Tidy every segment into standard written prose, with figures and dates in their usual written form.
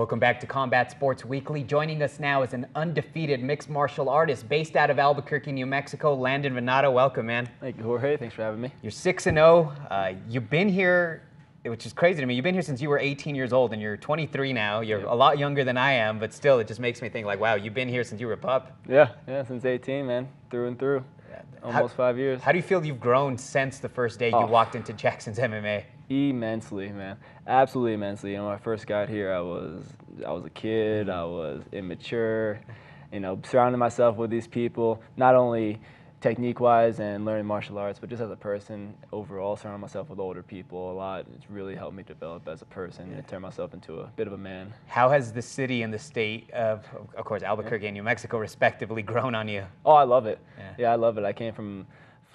Welcome back to Combat Sports Weekly. Joining us now is an undefeated mixed martial artist based out of Albuquerque, New Mexico, Landon Vannata. Welcome, man. Thank you, Jorge. Thanks for having me. You're 6-0. You've been here, which is crazy to me. You've been here since you were 18 years old, and you're 23 now. You're a lot younger than I am, but still, it just makes me think, like, wow, you've been here since you were a pup. Yeah, since 18, man, through and through. Almost 5 years. How do you feel you've grown since the first day you walked into Jackson's MMA? Immensely, man. Absolutely immensely. You know, when I first got here, I was a kid. I was immature. You know, surrounding myself with these people, not only technique-wise and learning martial arts, but just as a person overall, surrounding myself with older people a lot. It's really helped me develop as a person and turn myself into a bit of a man. How has the city and the state of course, Albuquerque and New Mexico, respectively, grown on you? Oh, I love it. Yeah, I love it. I came from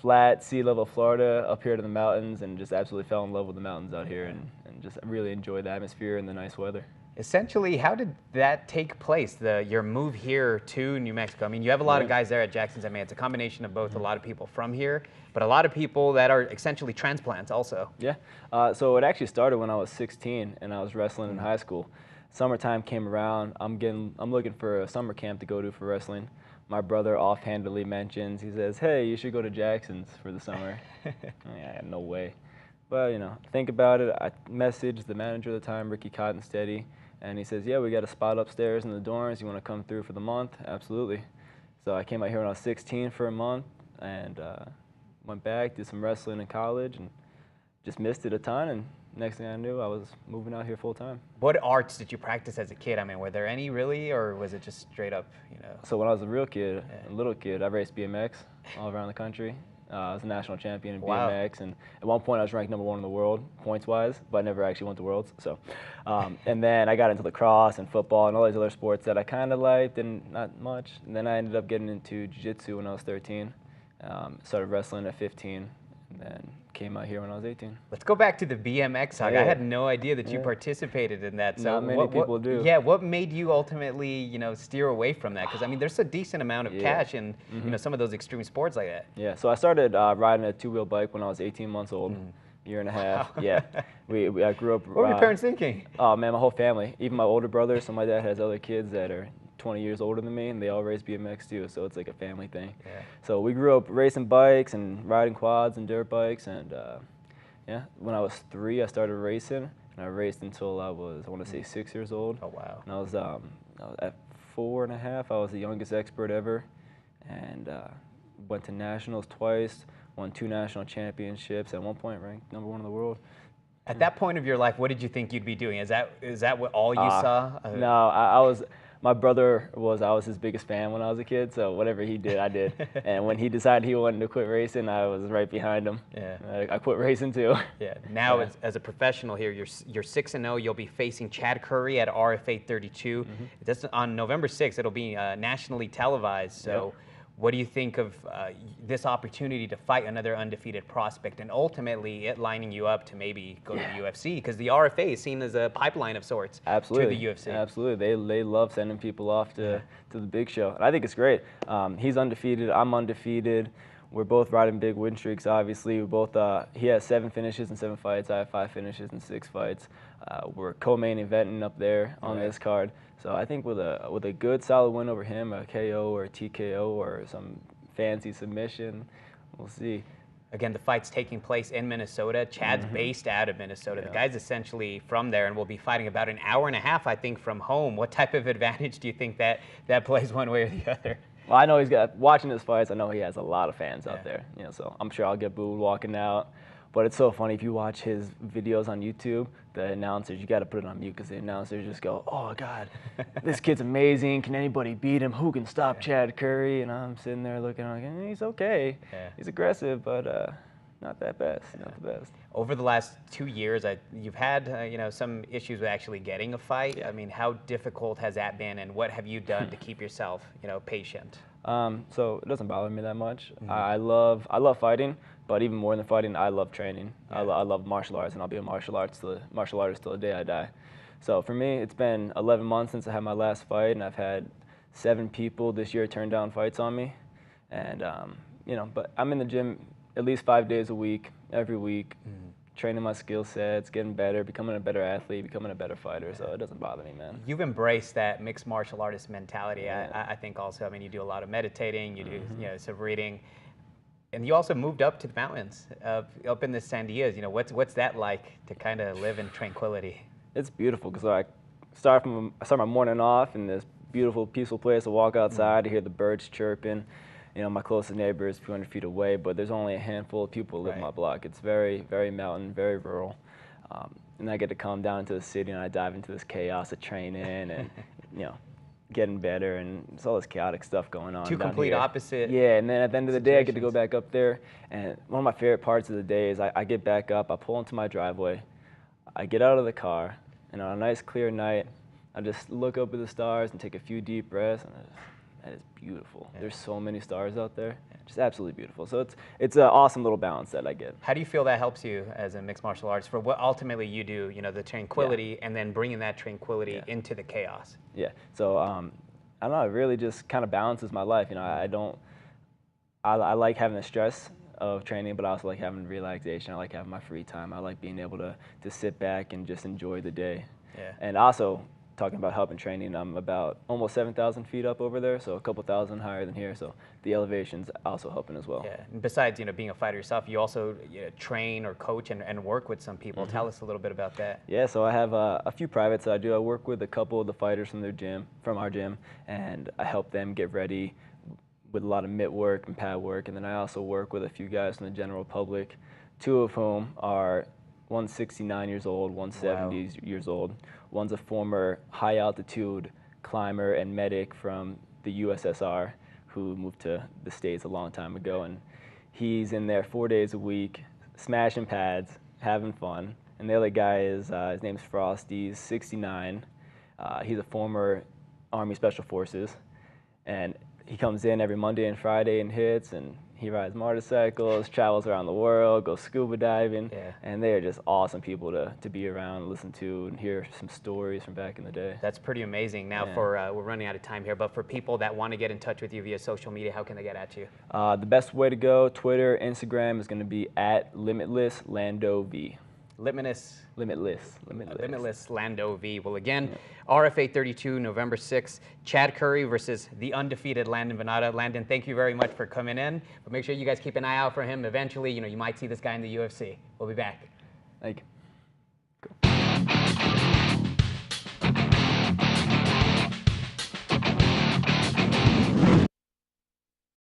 flat, sea-level Florida up here to the mountains and just absolutely fell in love with the mountains out here and just really enjoyed the atmosphere and the nice weather. Essentially, how did that take place, your move here to New Mexico? I mean, you have a lot of guys there at Jackson's MMA. It's a combination of both a lot of people from here, but a lot of people that are essentially transplants also. Yeah, so it actually started when I was 16 and I was wrestling in high school. Summertime came around. I'm looking for a summer camp to go to for wrestling. My brother offhandedly mentions, he says, hey, you should go to Jackson's for the summer. Yeah, no way. But, you know, think about it. I messaged the manager at the time, Ricky Cottonsteady, and he says, yeah, we got a spot upstairs in the dorms. You want to come through for the month? Absolutely. So I came out here when I was 16 for a month and went back, did some wrestling in college, and just missed it a ton. And next thing I knew, I was moving out here full time. What arts did you practice as a kid? I mean, were there any really, or was it just straight up, you know? So when I was a real kid, a little kid, I raced BMX all around the country. I was a national champion in BMX, and at one point I was ranked #1 in the world, points-wise, but I never actually went to Worlds. So, and then I got into lacrosse and football and all these other sports that I kind of liked and not much. And then I ended up getting into jiu-jitsu when I was 13, started wrestling at 15, and then came out here when I was 18. Let's go back to the BMX saga. I had no idea that you participated in that. So not many people do. Yeah, what made you ultimately, you know, steer away from that? Because I mean, there's a decent amount of cash in, you know, some of those extreme sports like that. Yeah. So I started riding a two-wheel bike when I was 18 months old. Year and a half. Wow. Yeah. I grew up. What were your parents thinking? Oh man, my whole family. Even my older brother. So my dad has other kids that are 20 years older than me, and they all race BMX too, so it's like a family thing. Yeah. So we grew up racing bikes and riding quads and dirt bikes, and yeah, when I was 3, I started racing, and I raced until I was, I want to say, 6 years old. Oh wow! And I was at 4.5. I was the youngest expert ever, and went to nationals twice, won 2 national championships. At one point, ranked #1 in the world. At that point of your life, what did you think you'd be doing? Is that what all you saw? No, I was. My brother I was his biggest fan when I was a kid, so whatever he did, I did. And when he decided he wanted to quit racing, I was right behind him. Yeah. I quit racing too. Yeah. Now, as a professional here, you're 6-0. You'll be facing Chad Curry at RFA 32. That's on November 6th. It'll be nationally televised. So. Yep. What do you think of this opportunity to fight another undefeated prospect and ultimately it lining you up to maybe go to the UFC? Because the RFA is seen as a pipeline of sorts to the UFC. Absolutely. They love sending people off to the big show. And I think it's great. He's undefeated. I'm undefeated. We're both riding big win streaks, obviously. We both, he has 7 finishes in 7 fights. I have 5 finishes in 6 fights. We're co-main eventing up there on this card. So I think with a good, solid win over him, a KO or a TKO or some fancy submission, we'll see. Again, the fight's taking place in Minnesota. Chad's based out of Minnesota. The guy's essentially from there and will be fighting about an hour and a half, I think, from home. What type of advantage do you think that plays one way or the other? Well, I know he's got, watching his fights, I know he has a lot of fans out there. You know, so I'm sure I'll get booed walking out. But it's so funny, if you watch his videos on YouTube, the announcers, you got to put it on mute because the announcers just go, oh, God, this kid's amazing. Can anybody beat him? Who can stop Chad Curry? And I'm sitting there looking like, he's okay. Yeah. He's aggressive, but not that best, not the best. Over the last 2 years, you've had you know, some issues with actually getting a fight. I mean, how difficult has that been, and what have you done to keep yourself, you know, patient? So it doesn't bother me that much. I love fighting, but even more than fighting, I love training. I love martial arts, and I'll be a martial artist till the day I die. So for me, it's been 11 months since I had my last fight, and I've had 7 people this year turn down fights on me. And you know, but I'm in the gym at least 5 days a week, every week, training my skill sets, getting better, becoming a better athlete, becoming a better fighter. So it doesn't bother me, man. You've embraced that mixed martial artist mentality. Yeah. I think also, I mean, you do a lot of meditating, you do some reading. And you also moved up to the mountains, up in the Sandias. What's that like to kind of live in tranquility? It's beautiful because I start my morning off in this beautiful, peaceful place. I walk outside to hear the birds chirping. My closest neighbor is a few hundred feet away, but there's only a handful of people who live in my block. It's very, very mountain, very rural. And I get to come down into the city and I dive into this chaos of training and, getting better, and it's all this chaotic stuff going on. Two complete opposite. Yeah, and then at the end of the day, I get to go back up there. And one of my favorite parts of the day is I get back up, I pull into my driveway, I get out of the car, and on a nice clear night, I just look up at the stars and take a few deep breaths, and that is beautiful. Yeah. There's so many stars out there. Just absolutely beautiful. So it's an awesome little balance that I get. How do you feel that helps you as a mixed martial artist for what ultimately you do, the tranquility and then bringing that tranquility into the chaos? Yeah. So I don't know, it really just kind of balances my life. I like having the stress of training, but I also like having relaxation. I like having my free time. I like being able to sit back and just enjoy the day. Yeah. And also, talking about helping training, I'm about almost 7,000 feet up over there, so a couple thousand higher than here, so the elevation's also helping as well. Yeah, and besides being a fighter yourself, you also train or coach and work with some people. Tell us a little bit about that. Yeah, so I have a few privates that I do. I work with a couple of the fighters from our gym, and I help them get ready with a lot of mitt work and pad work, and then I also work with a few guys from the general public, two of whom are one's 69 years old, one's 70 years old. One's a former high-altitude climber and medic from the USSR who moved to the States a long time ago. And he's in there 4 days a week, smashing pads, having fun. And the other guy is, his name's Frosty, he's 69. He's a former Army Special Forces. And he comes in every Monday and Friday and hits, and he rides motorcycles, travels around the world, goes scuba diving, and they are just awesome people to be around, listen to, and hear some stories from back in the day. That's pretty amazing. Now, we're running out of time here, but for people that want to get in touch with you via social media, how can they get at you? The best way to go, Twitter, Instagram, is going to be at LimitlessLandoV. Limitless Lando V. Well, again, RFA 32, November 6th, Chad Curry versus the undefeated Landon Vannata. Landon, thank you very much for coming in. But make sure you guys keep an eye out for him. Eventually, you might see this guy in the UFC. We'll be back. Thank you.